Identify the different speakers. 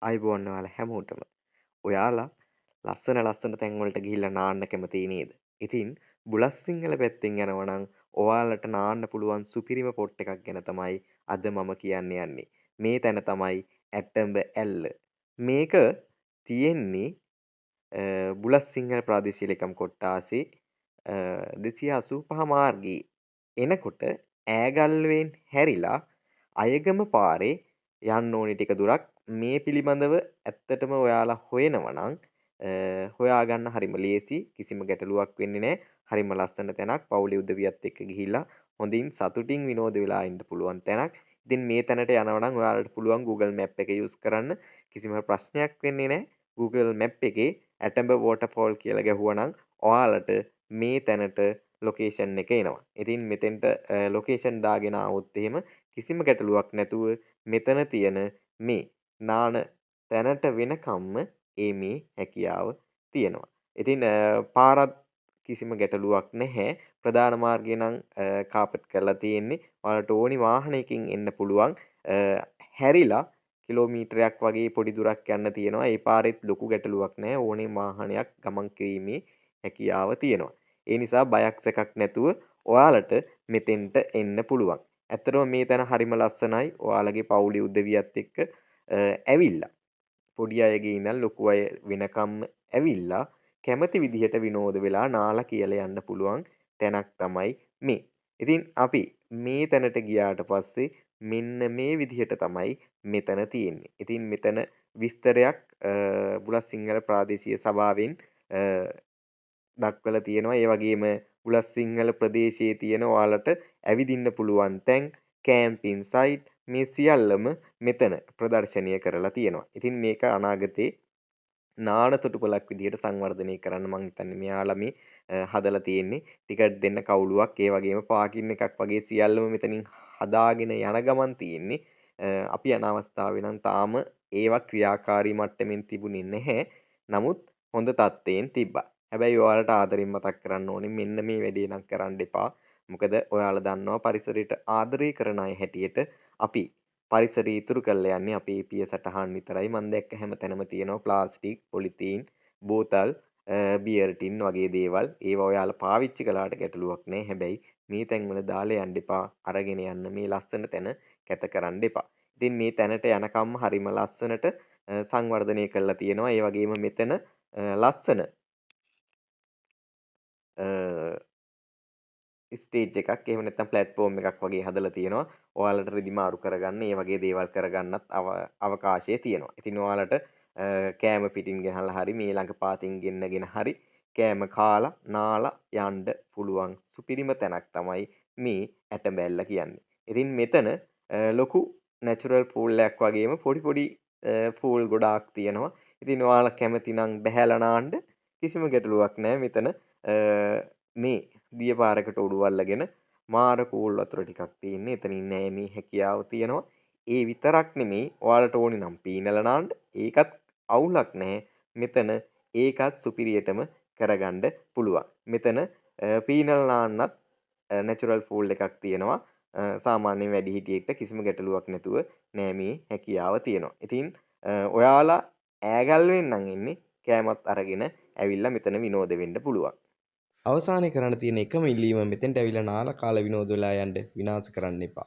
Speaker 1: අයිබෝන් ඔයාලා හැමෝටම. ඔයාලා ලස්සන ලස්සන තැන් වලට ගිහිල්ලා නාන්න කැමති නේද? ඉතින් බුලත් සිංහල පැත්තෙන් යනවා නම් ඔයාලට නාන්න පුළුවන් සුපිරිම පොට් එකක් ගැන තමයි අද මම කියන්න යන්නේ. මේ තැන තමයි ඇටඹ ඇල්ල. මේක තියෙන්නේ බුලත් සිංහල ප්‍රාදේශීය ලේකම් කොට්ටාසේ 285 මාර්ගයේ එනකොට ඈගල්ලුවෙන් හැරිලා අයගම පාරේ යන්න ඕනි ටික දුරක්. මේ පිළිබඳව ඇත්තටම ඔයාලා හොයනවා නම් හොයාගන්න හරිම ලේසි. කිසිම ගැටලුවක් වෙන්නේ නැහැ. හරිම ලස්සන තැනක්. පවුලේ උදවියත් එක්ක ගිහිල්ලා හොඳින් සතුටින් විනෝද වෙලා ඉන්න පුළුවන් තැනක්. ඉතින් මේ තැනට යනවා නම් ඔයාලට පුළුවන් Google Map එක use කරන්න. කිසිම ප්‍රශ්නයක් වෙන්නේ නැහැ. Google Map එකේ ඇටඹ waterfall කියලා ගැහුවා නම් ඔයාලට මේ තැනට ලොකේෂන් එක එනවා. ඉතින් මෙතෙන්ට ලොකේෂන් දාගෙන ආවොත් එහෙම කිසිම ගැටලුවක් නැතුව මෙතන තියෙන මේ නාන තැනට වෙනකම්ම මේ හැකියාව තියෙනවා. ඉතින් පාරත් කිසිම ගැටලුවක් නැහැ. ප්‍රධාන මාර්ගය නම් කාපට් කරලා තියෙන්නේ. ඔයාලට ඕනි වාහනයකින් එන්න පුළුවන්. හැරිලා කිලෝමීටරයක් වගේ පොඩි දුරක් යන්න තියෙනවා. ඒ පාරෙත් ලොකු ගැටලුවක් නැහැ. ඕනේ වාහනයක් ගමන් කිරීමේ හැකියාව තියෙනවා. ඒ නිසා බයක් සැකක් නැතුව ඔයාලට මෙතෙන්ට එන්න පුළුවන්. ඇත්තටම මේ තැන හරිම ලස්සනයි. ඔයාලගේ පවුලේ උදවියත් එක්ක ඇවිල්ලා පොඩි අයගේ ඉඳන් ලොකු අය වෙනකම්ම ඇවිල්ලා කැමති විදිහට විනෝද වෙලා නාලා කියලා යන්න පුළුවන් තැනක් තමයි මේ. ඉතින් අපි මේ තැනට ගියාට පස්සේ මෙන්න මේ විදිහට තමයි මෙතන තියෙන්නේ. ඉතින් මෙතන විස්තරයක් බුලත් සිංහල ප්‍රාදේශීය සභාවෙන් දක්වලා තියෙනවා. ඒ වගේම බුලත් සිංහල ප්‍රදේශයේ තියෙන ඔයාලට ඇවිදින්න පුළුවන් තැන්, කැම්පින් සයිට් මේ සියල්ලම මෙතන ප්‍රදර්ශනය කරලා තියෙනවා. ඉතින් මේක අනාගතේ නාන තොටුපළක් විදිහට සංවර්ධනය කරන්න මං හිතන්නේ මෙයාලා මේ හදලා තියෙන්නේ. ටිකට් දෙන්න කවුලුවක් ඒ වගේම පාකින් එකක් වගේ සියල්ලම මෙතනින් හදාගෙන යන ගමන් තියෙන්නේ. අපි යන අවස්ථාවේ නම් තාම ඒවා ක්‍රියාකාරී මට්ටමින් තිබුණේ නැහැ. නමුත් හොඳ තත්ත්වයෙන් තිබ්බා. හැබැයි ඔයාලට ආදරෙන් මතක් කරන්න ඕනේ මෙන්න මේ වැඩේ නම් කරන්න එපා. මොකද ඔයාලා දන්නවා පරිසරයට ආදරය කරන අය හැටියට අපි පරිසරය ඉතුරු කරලා යන්නේ අපේ පිය සටහන් විතරයි. මම දැක්ක හැම තැනම තියෙනවා ප්ලාස්ටික්, පොලිතීන්, බෝතල්, බියර් ටින් වගේ දේවල්. ඒවා ඔයාලා පාවිච්චි කළාට ගැටලුවක් නැහැ. හැබැයි මේ තැන්වල දාලා යන්න එපා. අරගෙන යන්න මේ ලස්සන තැන කැත කරන්න එපා. ඉතින් මේ තැනට යනකම්ම හරිම ලස්සනට සංවර්ධනය කරලා තියෙනවා. ඒ වගේම මෙතන ලස්සන ස්ටේජ් එකක් එහෙම නැත්නම් ප්ලැට්ෆෝම් එකක් වගේ හදලා තියෙනවා. ඔයාලට රිදි මාරු කරගන්න, ඒ වගේ දේවල් කරගන්නත් අවකාශය තියෙනවා. ඉතින් ඔයාලට කෑම පිටින් ගෙනල්ලා හරි මේ ළඟ පාතින් ගෙන්නගෙන හරි කෑම කාලා නාලා යන්න පුළුවන් සුපිරිම තැනක් තමයි මේ ඇටඹැල්ල කියන්නේ. ඉතින් මෙතන ලොකු නැචරල් පූල් එකක් වගේම පොඩි පොඩි පූල් ගොඩාක් තියෙනවා. ඉතින් ඔයාලා කැමති නම් බැහැලා නාන්න කිසිම ගැටලුවක් නැහැ. මෙතන මේ දිය පාරකට උඩු අල්ලගෙන මාර කූල් වතුර ටිකක් තියෙන්නේ. එතනින් නෑමේ හැකියාව තියෙනවා. ඒ විතරක් නෙමෙයි ඔයාලට ඕනි නම් පීනලා නාන්න ඒකත් අවුලක් නැහැ. මෙතන ඒකත් සුපිරියටම කරගන්න පුළුවන්. මෙතන පීනලා නාන්නත් නැචරල් පූල් එකක් තියෙනවා. සාමාන්‍යයෙන් වැඩිහිටියෙක්ට කිසිම ගැටලුවක් නැතුව නෑමේ හැකියාව තියෙනවා. ඉතින් ඔයාලා ඈගල්ලුවෙන් නම් එන්නේ කෑමත් අරගෙන ඇවිල්ලා මෙතන විනෝද වෙන්න පුළුවන්. අවසානයේ කරන්න තියෙන එකම ඉල්ලීම මෙතෙන්ට ඇවිල්ලා නාලා කාලා විනෝද වෙලා යන්න විනාශ කරන්න එපා.